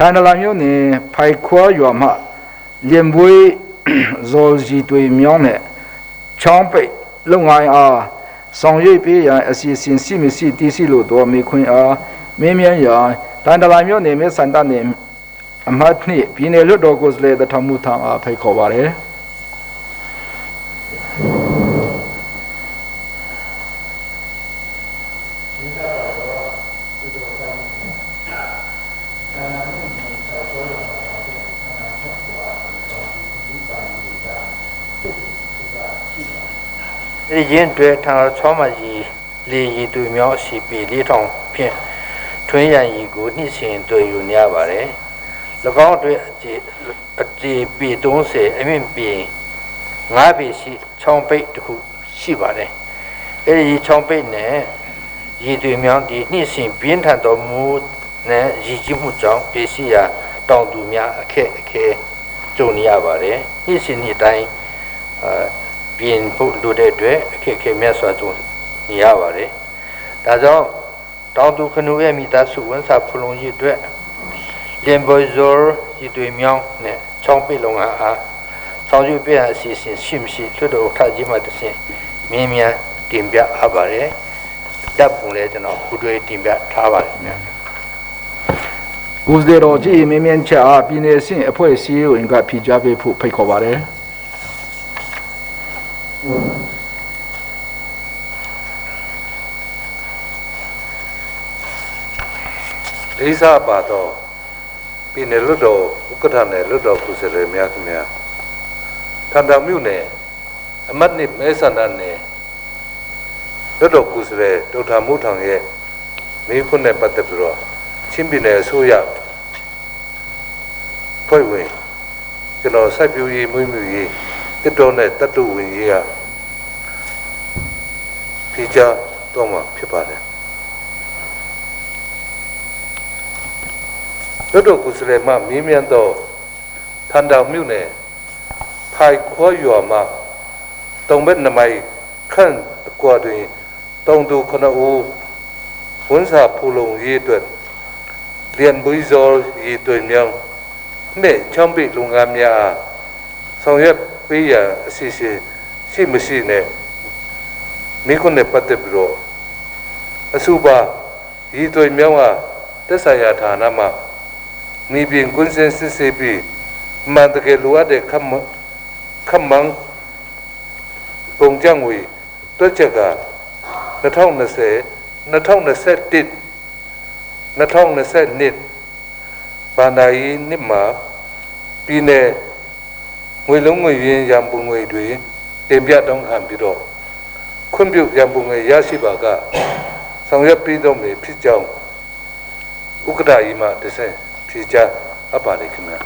ထန်တလာမြို့နယ်ဖိုက်ခွာရွာမှလင်ပွေးဇော်ကြီးတွေမြောင်းနဲ့ချောင်းပိတ်လုံငိုင်းအားဆောင်ရွက်ပေးရန်အစီအစဉ်ရှိမရှိတည်ရှိလို့တော့မေခွင်းအားမင်းမြန်းရထန်တလာမြို့နယ်မြေစန္ဒနယ်အမတ်နှစ်ပြည်နယ်လွှတ်တော်ကိုယ်စားလှယ်တထမှုထံအားဖိတ်ခေါ်ပါတယ်ဒီရင်းတွေထားချောမကြီးလေရီသူမြောင်းစီပီ4000ဖြင့်ထွင်းရန်ရီကိုနှစ်စဉ်တွေ့ယူနေရပါတယ်၎င်းတွေအကျေပီ30အမြင့်ပီ9ပီရှိချောင်းပိတ်တစ်ခုရှိပါတယ်အဲဒီချောင်းပိတ်နဲ့ရီသူမြောင်းဒီနှစ်စဉ်ပြင်းထန်တော်မူနဲ့ရည်ကြီးမှုကြောင့်ပေစီယာတောင်သူများအခက်အခဲကြုံနေရပါတယ်နှစ်စဉ်နှစ်တိုင်းပြင်ဖို့လိုတဲ့အတွက်အခက်အခဲများစွာကြုံနေရပါတယ်ဒါကြောင့်တောင်သူခနူရဲ့မိသားစုဝန်စာဖလုံရေးအတွက်လင်ဘိုဇော်ရည်တွေမြောင်းနဲ့ချောင်းပိတ်လုံအားဆောင်ရွက်ပေးအစီအစဉ်ရှိမရှိလွှတ်တော်ထကြီးမှတစ်ဆင့်မြင်းမြန်တင်ပြအပ်ပါတယ်တပ်ပုံလဲကျွန်တော်ခုတွေတင်ပြထားပါတယ်ခင်ဗျာကိုယ်စားတော်ကြီးမင်းမြန်းချအားပြည်နယ်ဆင့်အဖွဲ့အစည်းဝင်ကဖိကြားပေးဖို့ဖိတ်ခေါ်ပါတယ်လေးစားပါတော့ပြည်နယ်လွတ်တော်ဥက္ကဋ္ဌနဲ့လွတ်တော်ကိုယ်စားလှယ်များခင်ဗျာထန်တံမြို့နယ်အမတ်နှစ်မဲဆန္ဒနယ်လွတ်တော်ကိုယ်စားလှယ်ဒေါက်တာမိုးထောင်ရဲ့မိခွန်းနဲ့ပတ်သက်ပြီးတော့ချင်းပြည်နယ်အစိုးရဖွဲ့ဝင်ကျွန်တော်စိုက်ပျိုးရေးမွေးမြူရေးတစ်တော်နဲ့တတ်တူဝင်ကြီးကဖိကြားတော့မှာဖြစ်ပါတယ်လွတ်တော်ကိုယ်စားလှယ်မှမင်းမြတ်သောထန်တံမြို့နယ်ဖိုက်ခွာရွာမှတုံဘက်နမိုင်ခန့်အကွာတွင်တုံသူ9ဦးဝန်စာဖူလုံရေးအတွက်လျံပွေးဇော်ရေးတွင်မြောင်းနဲ့ချောင်းပိတ်လုံငန်းများဆောင်ရွက်ပေးရန်အစီအစဉ်ရှိမရှိနဲ့မိခွန်းနဲ့ပတ်သက်ပြီးတော့အစုပါရေးတွင်မြောင်းကတက်ဆိုင်ရာဌာနမှမိပြင်ကွင်းစင်စစ်ဆေးပြီးမှန်တကယ်လိုအပ်တဲ့ခမန်းပုံကြံငွေတွက်ချက်က2020 2021 2022ဘာသာရေးနှစ်မှာပြည်နယ်ငွေလုံးငွေရင်းရန်ပုံငွေတွေတင်ပြတောင်းခံပြီးတော့ခွင့်ပြုရန်ပုံငွေရရှိပါကဆောင်ရွက်ပြီးတော့မယ်ဖြစ်ကြောင်းဥက္ကဋ္ဌကြီးမှတဆင့်ဖြေကြားအပ်ပါလိမ့်ခင်ဗျာ